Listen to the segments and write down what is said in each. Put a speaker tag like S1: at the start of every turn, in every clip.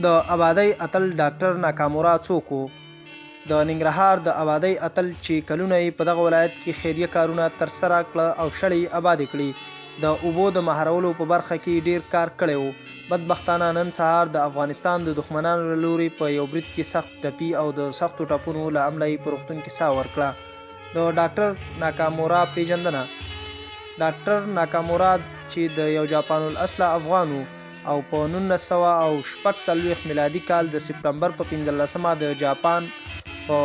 S1: د آبادۍ اتل ډاکټر ناکامورا څوک و؟ د ننګرهار د آبادۍ اتل چې کلونه یې په دغه ولایت کې خیریه کارونه ترسره کړه او شړې آبادې کړي. د اوبو د مهارولو په برخه کې ډیر کار کړی و. بدبختانه نن سهار د افغانستان د دښمنانو له لوري په یو برید کې سخت ټپي او د سختو ټپونو له امله یې په روغتون کې ساه ورکړه. د ډاکټر ناکامورا پیژندنه. ډاکټر ناکامورا چې د یو جاپان الاصله افغان و او په 1946 میلادي کال د سپټمبر په 15مه د جاپان په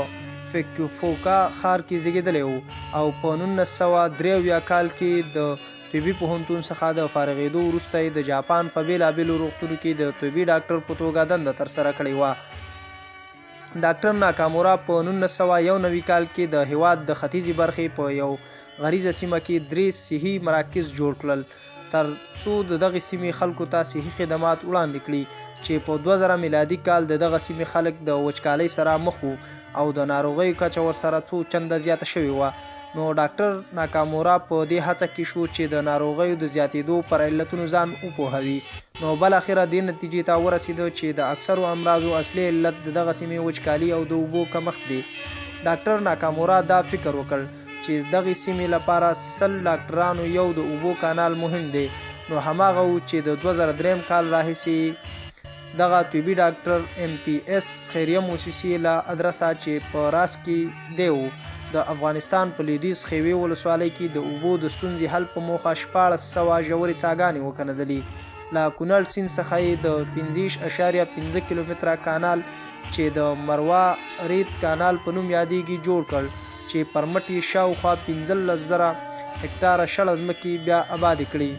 S1: فوکوفوکا ښار کې زیږیدلی و او په 1983 کال کې د طبي پوهنتون څخه د فارغېدو وروسته یې د جاپان په بېلابېلو روغتونونو کې د طبي ډاکټر په توګه دنده ترسره کړې وه. ډاکټر ناکامورا په 1991 کال کې د هېواد د ختیځې برخې په یو غریزه سیمه کې 3 صحي مراکز جوړ کړل تر څو د دغې سیمې خلکو ته صحي خدمات وړاندې کړي چې په 2000 میلادي کال د دغه سیمې خلک د وچکالۍ سره مخ وو او د ناروغیو کچه ورسره څو چنده زیاته شوې وه. نو ډاکټر ناکامورا په دې هڅه کې شو چې د ناروغیو د زیاتېدو پر علتونو ځان وپوهوي. نو بالاخره دې نتیجې ته ورسېده چې د اکثرو امراضو اصلي علت د دغه سیمې وچکالي او د اوبو کمښت دی. ډاکټر ناکامورا دا فکر وکړ چې دغې سیمې لپاره 100 ډاکټرانو یو د اوبو کانال مهم دی. نو هماغه و چې د 2003 کال راهیسې دغه طبي ډاکټر MPS خیریه موسسې له ادرسه چې په راس کې دی و د افغانستان په لویدیځ خیوې ولسوالۍ کې د اوبو د ستونزې حل په موخه 1400 ژورې څاګانې وکندلې. له کونړ سیند څخه یې د 15.5 کیلومتره کانال چې د مروا ریت کانال په نوم یادېږي جوړ کړ چې پر مټ یې شاوخوا 15,000 هکټاره شړه ځمکې بیا آبادې کړي.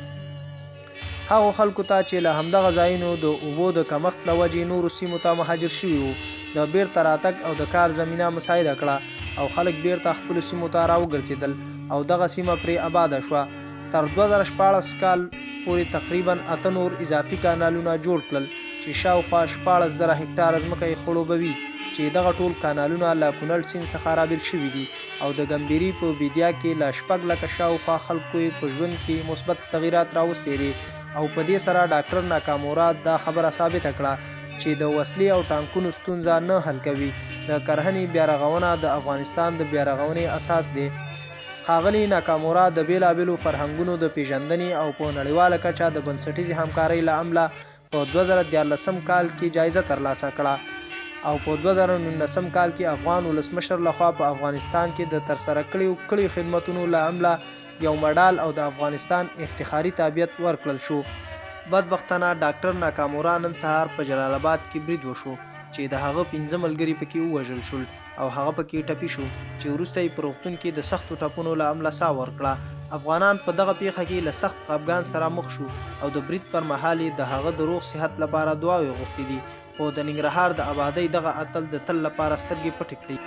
S1: هغو خلکو ته چې له همدغه ځایونو د اوبو د کمښت له وجې نورو سیمو ته مهاجر شوي وو د بیرته راتګ او د کار زمینه مساعده کړه او خلک بیرته خپلو سیمو ته راوګرځېدل او دغه سیمه پرې آباده شوه. تر 2014 کال پورې تقریبا 8 نور اضافي کانالونه جوړ کړل چې شاوخوا 14,000 هکټاره ځمکه یې خړوبوي چې دغه ټول کانالونه له کونړ سیند څخه رابېل شوي دي او د ګمبيري په بیدیا کې له 6 لکه شاوخوا خلکو یې په ژوند کې مثبت تغیرات راوستي دي. او په دې سره ډاکټر ناکامورا دا خبره ثابته کړه چې د وسلې او ټانکونو ستونزه نه حل کوي. د کرهنې بیارغونه د افغانستان د بیارغونې اساس دی. ښاغلي ناکامورا د بېلابېلو فرهنګونو د پیژندنې او په نړیواله کچه د بنسټیزې همکارۍ له امله په 2014 کال کې جایزه ترلاسه کړه او په 2019 کال کې افغان ولسمشر لخوا په افغانستان کې د ترسره کړیو خدمتونو له امله یو مډال او د افغانستان افتخاري تابعیت ورکړل شو. بدبختانه ډاکټر ناکامورا نن سهار په جلال آباد کې برید وشو چې د هغه 15 ملګري پکې ووژل شول او هغه پکې ټپي شو چې وروسته یې په روغتون کې د سختو ټپونو له امله ساه ورکړه. افغانان په دغه پیښه کې له سخت خفګان سره مخ شو او د برید پر مهال د هغه د روغ صحت لپاره دعاوې غوښتې دي خو د ننګرهار د آبادۍ دغه اتل د تل لپاره سترګې پټې کړې.